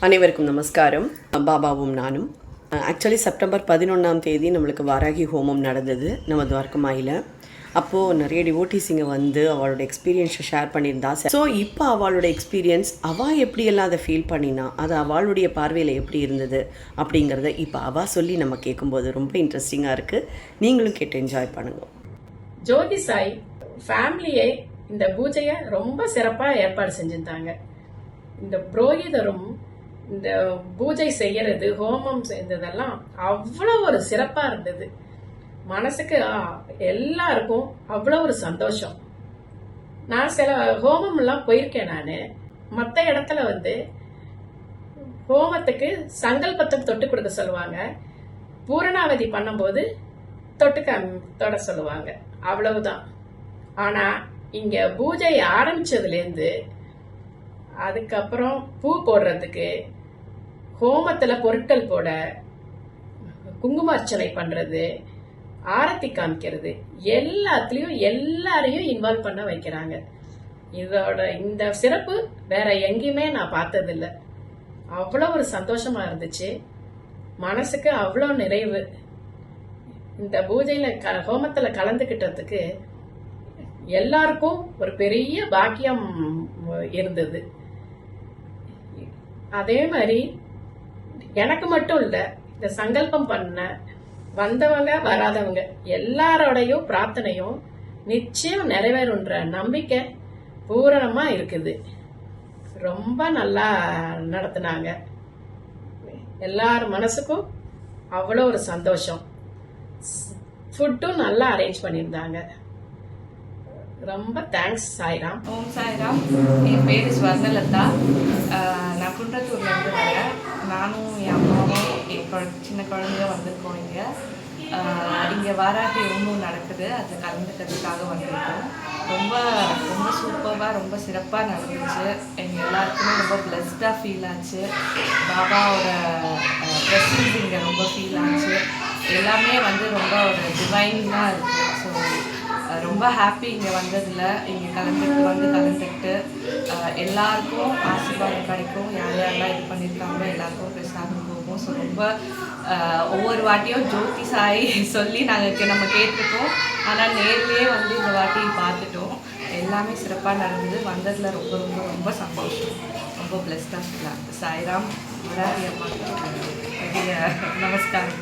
அனைவருக்கும் நமஸ்காரம். பாபாவும் நானும் ஆக்சுவலி செப்டம்பர் 11ஆம் தேதி நம்மளுக்கு வாராகி ஹோமம் நடந்தது நம்ம துவாரகமாயில். அப்போது நிறைய டிவோட்டிஸ் இங்கே வந்து அவளோட எக்ஸ்பீரியன்ஸை ஷேர் பண்ணியிருந்தா. ஸோ இப்போ அவளோட எக்ஸ்பீரியன்ஸ் அவள் எப்படியெல்லாம் அதை ஃபீல் பண்ணினா, அது அவளுடைய பார்வையில் எப்படி இருந்தது அப்படிங்கிறத இப்போ அவள் சொல்லி நம்ம கேட்கும்போது ரொம்ப இன்ட்ரெஸ்டிங்காக இருக்குது. நீங்களும் கேட்டு என்ஜாய் பண்ணுங்க. ஜோதி சாய் ஃபேமிலியை இந்த பூஜையை ரொம்ப சிறப்பாக ஏற்பாடு செஞ்சுருந்தாங்க. இந்த புரோகிதரும் இந்த பூஜை செய்யறது, ஹோமம் செய்ததெல்லாம் அவ்வளோ ஒரு சிறப்பாக இருந்தது. மனசுக்கு எல்லாருக்கும் அவ்வளோ ஒரு சந்தோஷம். நான் சில ஹோமம் எல்லாம் போயிருக்கேன். நான் மற்ற இடத்துல வந்து ஹோமத்துக்கு சங்கல்பத்தை தொட்டு கொடுக்க சொல்லுவாங்க, பூரணாவதி பண்ணும்போது தொட சொல்லுவாங்க, அவ்வளவுதான். ஆனா இங்க பூஜை ஆரம்பிச்சதுலேருந்து அதுக்கப்புறம் பூ போடுறதுக்கு, ஹோமத்துல பொருட்கள் போட, குங்கும அர்ச்சனை பண்றது, ஆரத்தி காமிக்கிறது, எல்லாத்துலயும் எல்லாரையும் இன்வால்வ் பண்ண வைக்கிறாங்க. இந்த சிறப்பு வேற எங்கேயுமே நான் பார்த்ததில்லை. அவ்வளோ ஒரு சந்தோஷமா இருந்துச்சு. மனசுக்கு அவ்வளோ நிறைவு. இந்த பூஜையில ஹோமத்துல கலந்துகிட்டதுக்கு எல்லாருக்கும் ஒரு பெரிய பாக்கியம் இருந்தது. அதே மாதிரி எனக்கு மட்டும் இல்ல, இந்த சங்கல்பம் பண்ண வந்தவங்க வராதவங்க எல்லாரோடையும் பிரார்த்தனையும் நிச்சயம் நிறைவேறுன்ற நம்பிக்கை பூரணமா இருக்குது. ரொம்ப நல்லா நடத்தினாங்க. எல்லார் மனசுக்கும் அவ்வளோ ஒரு சந்தோஷம். ஃபுட்டும் நல்லா அரேஞ்ச் பண்ணியிருந்தாங்க. ரொம்ப தேங்க்ஸ் சாய்ராம். ஓம் சாய்ராம். என் பேர் ஸ்வர்ணலதா. நான் குன்றத்தூர்லேருந்து வரேன். நானும் என் அம்மாவும் என் சின்ன குழந்தைய வந்திருக்கோம். இங்கே வாராகி ஹோமம் நடக்குது, அது கலந்துக்கிறதுக்காக வந்திருக்கோம். ரொம்ப ரொம்ப சூப்பராக, ரொம்ப சிறப்பாக நடந்துச்சு. எங்கள் எல்லாருக்குமே ரொம்ப பிளஸ்டாக ஃபீல் ஆச்சு. பாபாவோட ப்ரெசன்ஸ் இங்கே ரொம்ப ஃபீல் ஆச்சு. எல்லாமே வந்து ரொம்ப ஒரு டிவைனாக இருக்குது. ஸோ ரொம்ப ஹாப்பி இங்கே வந்ததில். இங்கே கலந்துக்கிட்டு எல்லாருக்கும் ஆசீர்வாதம் கிடைக்கும். யார் யாரெல்லாம் இது பண்ணியிருக்காங்களோ எல்லாருக்கும் பிரசாதம் போகும். ஸோ ரொம்ப ஒவ்வொரு வாட்டியும் ஜோதி சாய் சொல்லி நம்ம கேட்டிருக்கோம். ஆனால் நேர்லேயே வந்து இந்த வாட்டி பார்த்துட்டோம். எல்லாமே சிறப்பாக நடந்தது. வந்ததில் ரொம்ப ரொம்ப ரொம்ப சந்தோஷம். ரொம்ப பிளஸ்டாக இருக்கலாம். சாய்ராம். வராகி அம்மா நமஸ்காரம்.